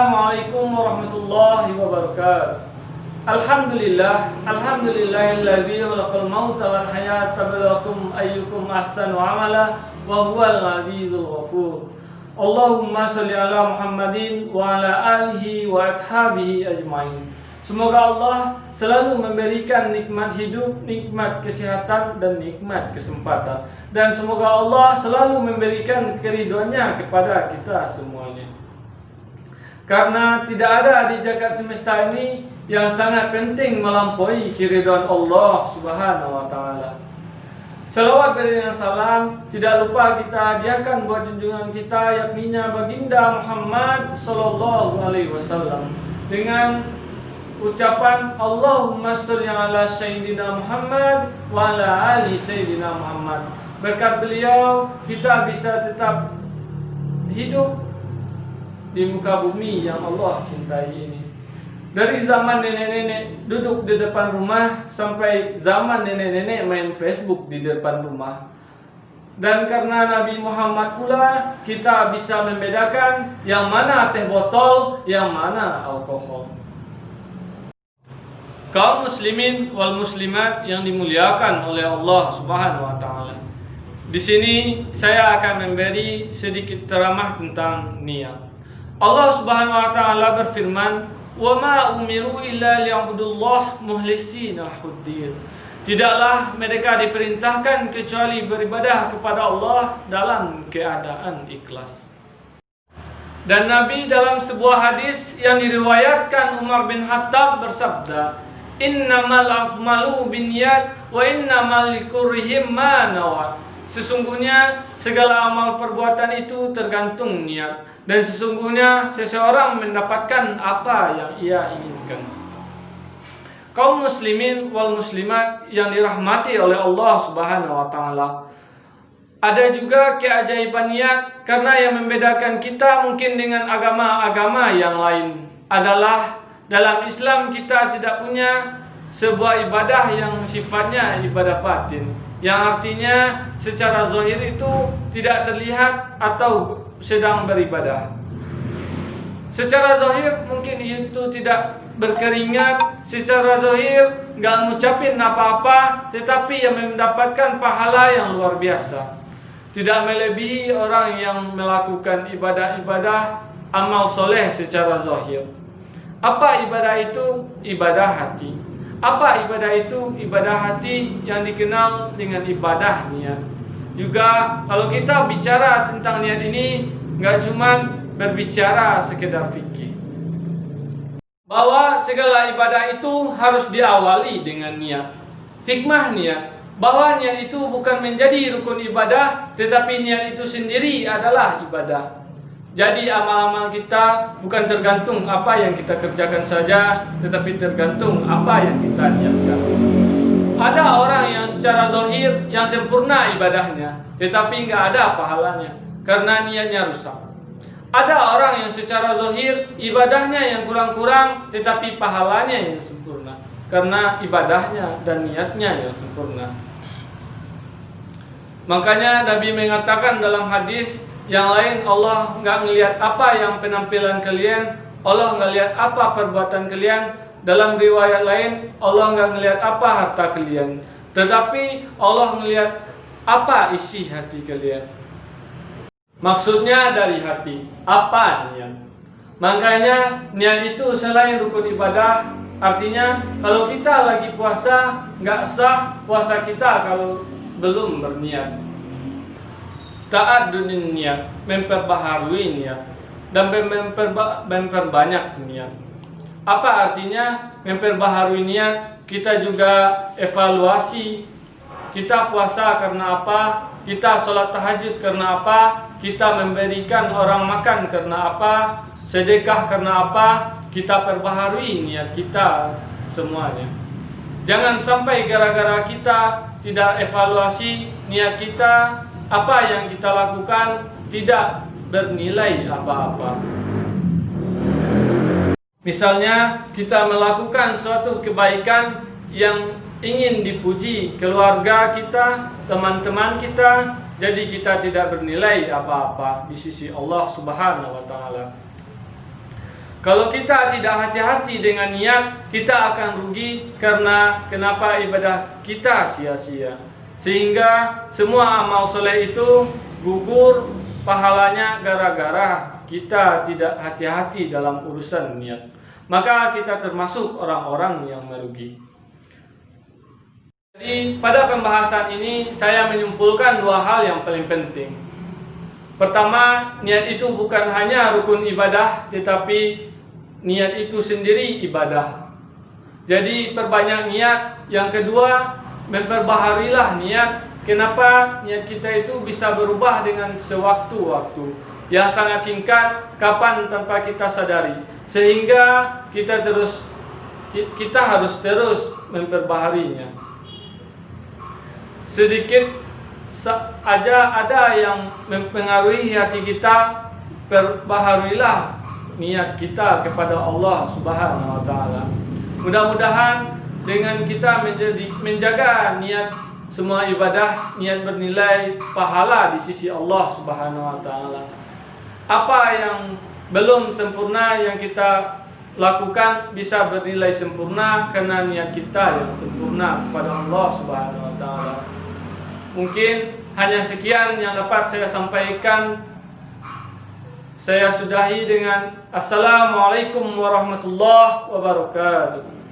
Assalamualaikum warahmatullahi wabarakatuh. Alhamdulillahilladzi khalaqal mauta wal hayata liyabluwakum ayyukum ahsanu amala wa huwal azizul ghafur. Allahumma shalli ala Muhammadin wa ala alihi wa ashabihi ajmain. Semoga Allah selalu memberikan nikmat hidup, nikmat kesehatan, dan nikmat kesempatan. Dan semoga Allah selalu memberikan keridhaan-Nya kepada kita semuanya. Karena tidak ada di jagat semesta ini yang sangat penting melampaui keridhaan Allah Subhanahu wa taala. Salawat dan salam tidak lupa kita hadiahkan buat junjungan kita yakninya baginda Muhammad sallallahu alaihi wasallam dengan ucapan Allahumma sholli ala sayyidina Muhammad wa ala ali sayyidina Muhammad. Berkat beliau kita bisa tetap hidup di muka bumi yang Allah cintai ini. Dari zaman nenek-nenek duduk di depan rumah sampai zaman nenek-nenek main Facebook di depan rumah. Dan karena Nabi Muhammad pula kita bisa membedakan yang mana teh botol, yang mana alkohol. Kaum muslimin wal muslimat yang dimuliakan oleh Allah Subhanahu wa taala. Di sini saya akan memberi sedikit ceramah tentang niat. Allah Subhanahu wa taala berfirman, "Wa ma umiru illa liya'budullah mukhlisina lahuddin." Tidaklah mereka diperintahkan kecuali beribadah kepada Allah dalam keadaan ikhlas. Dan Nabi dalam sebuah hadis yang diriwayatkan Umar bin Khattab bersabda, "Innamal a'malu binniyat wa innamal likulli ma nawat." Sesungguhnya segala amal perbuatan itu tergantung niat, dan sesungguhnya seseorang mendapatkan apa yang ia inginkan. Kaum muslimin wal muslimat yang dirahmati oleh Allah Subhanahu wa taala. Ada juga keajaiban niat, karena yang membedakan kita mungkin dengan agama-agama yang lain adalah dalam Islam kita tidak punya sebuah ibadah yang sifatnya ibadah batin, yang artinya secara zahir itu tidak terlihat atau sedang beribadah. Secara zahir mungkin itu tidak berkeringat, secara zahir nggak ngucapin apa-apa, tetapi yang mendapatkan pahala yang luar biasa. Tidak melebihi orang yang melakukan ibadah-ibadah amal soleh secara zahir. Apa ibadah itu? Ibadah hati. Apa ibadah itu? Ibadah hati yang dikenal dengan ibadah niat. Juga kalau kita bicara tentang niat ini, nggak cuma berbicara sekedar fikih. Bahwa segala ibadah itu harus diawali dengan niat. Hikmah niat, bahwa niat itu bukan menjadi rukun ibadah, tetapi niat itu sendiri adalah ibadah. Jadi amal-amal kita bukan tergantung apa yang kita kerjakan saja, tetapi tergantung apa yang kita niatkan. Ada orang yang secara zahir yang sempurna ibadahnya, tetapi nggak ada pahalanya karena niatnya rusak. Ada orang yang secara zahir ibadahnya yang kurang-kurang, tetapi pahalanya yang sempurna karena ibadahnya dan niatnya yang sempurna. Makanya Nabi mengatakan dalam hadis yang lain, Allah nggak ngelihat apa yang penampilan kalian, Allah nggak lihat apa perbuatan kalian. Dalam riwayat lain, Allah nggak ngelihat apa harta kalian, tetapi Allah ngelihat apa isi hati kalian. Maksudnya dari hati, apa niat. Makanya niat itu selain rukun ibadah, artinya kalau kita lagi puasa, nggak sah puasa kita kalau belum berniat. Ta'addudun niat, memperbaharui niat, dan memperbanyak niat. Apa artinya memperbaharui niat? Kita juga evaluasi. Kita puasa karena apa? Kita sholat tahajud karena apa? Kita memberikan orang makan karena apa? Sedekah karena apa? Kita perbaharui niat kita semuanya. Jangan sampai gara-gara kita tidak evaluasi niat kita, apa yang kita lakukan tidak bernilai apa-apa. Misalnya kita melakukan suatu kebaikan yang ingin dipuji keluarga kita, teman-teman kita, jadi kita tidak bernilai apa-apa di sisi Allah Subhanahu wa taala. Kalau kita tidak hati-hati dengan niat, kita akan rugi karena kenapa ibadah kita sia-sia. Sehingga semua amal soleh itu gugur pahalanya gara-gara kita tidak hati-hati dalam urusan niat. Maka kita termasuk orang-orang yang merugi. Jadi pada pembahasan ini saya menyimpulkan dua hal yang paling penting. Pertama, niat itu bukan hanya rukun ibadah, tetapi niat itu sendiri ibadah. Jadi perbanyak niat. Yang kedua, memperbaharuilah niat. Kenapa niat kita itu bisa berubah dengan sewaktu-waktu yang sangat singkat, kapan tanpa kita sadari. Sehingga kita harus terus memperbaharinya. Sedikit aja ada yang mempengaruhi hati kita, perbaharuilah niat kita kepada Allah Subhanahu wa taala. Mudah-mudahan dengan kita menjaga niat semua ibadah, niat bernilai pahala di sisi Allah Subhanahu wa taala. Apa yang belum sempurna yang kita lakukan bisa bernilai sempurna karena niat kita yang sempurna kepada Allah Subhanahu wa taala. Mungkin hanya sekian yang dapat saya sampaikan. Saya sudahi dengan Assalamualaikum warahmatullahi wabarakatuh.